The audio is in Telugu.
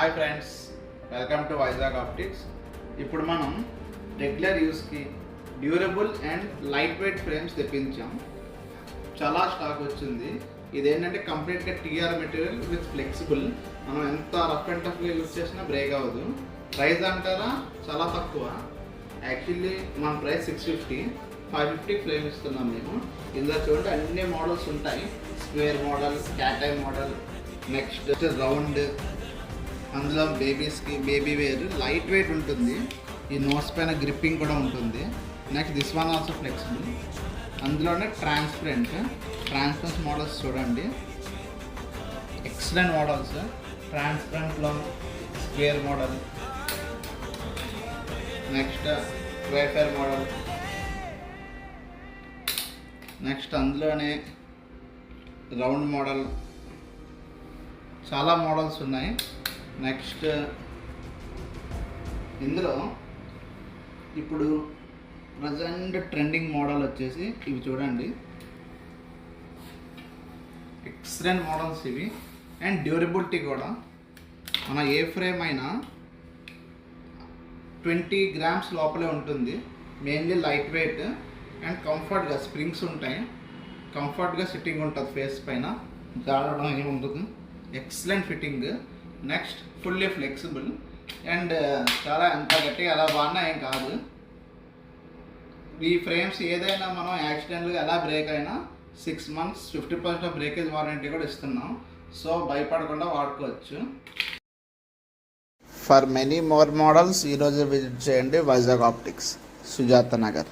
Hi friends, welcome to Vizag Optics. ఇప్పుడు మనం రెగ్యులర్ యూస్కి durable and light weight frames తెప్పించాం. చాలా స్టాక్ వచ్చింది. ఇదేంటంటే కంప్లీట్గా టీఆర్ మెటీరియల్ విత్ ఫ్లెక్సిబుల్. మనం ఎంత రఫ్ అండ్ టఫ్గా యూజ్ చేసినా బ్రేక్ అవ్వదు. ప్రైస్ అంటారా చాలా తక్కువ. యాక్చువల్లీ మన ప్రైస్ 650, 550 ఫ్రేమ్ ఇస్తున్నాం మేము. ఇందులో చూడండి అన్ని మోడల్స్ ఉంటాయి. Square model, cat eye model, next round, అందులో బేబీస్కి బేబీ వేర్, లైట్ వెయిట్ ఉంటుంది. ఈ నోస్ పైన గ్రిప్పింగ్ కూడా ఉంటుంది. Next this one also flexible. అందులోనే ట్రాన్స్పరెన్స్ మోడల్స్ చూడండి, ఎక్సలెంట్ మోడల్స్. ట్రాన్స్పరెంట్లో square model, next wafer model, next అందులోనే రౌండ్ మోడల్, చాలా మోడల్స్ ఉన్నాయి. నెక్స్ట్ ఇందులో ఇప్పుడు ప్రజెంట్ ట్రెండింగ్ మోడల్ వచ్చేసి ఇవి చూడండి, ఎక్సలెంట్ మోడల్స్ ఇవి. అండ్ డ్యూరబిలిటీ కూడా మన ఏ ఫ్రేమ్ అయినా 20 గ్రామ్స్ లోపలే ఉంటుంది. మెయిన్లీ లైట్ వెయిట్ అండ్ కంఫర్ట్గా, స్ప్రింగ్స్ ఉంటాయి, కంఫర్ట్గా సిట్టింగ్ ఉంటుంది. ఫేస్ పైన జారడం ఏమి ఉంటుంది. Excellent fitting. Next fully flexible and చాలా ఎంత గట్టిగా ఎలా బాగున్నా ఏం కాదు. ఈ ఫ్రేమ్స్ ఏదైనా మనం యాక్సిడెంట్గా ఎలా బ్రేక్ అయినా 6 months 50% బ్రేకేజ్ వారంటీ కూడా ఇస్తున్నాం. సో భయపడకుండా వాడుకోవచ్చు. ఫర్ మెనీ మోర్ మోడల్స్ ఈరోజు విజిట్ చేయండి వైజాగ్ ఆప్టిక్స్, సుజాత నగర్.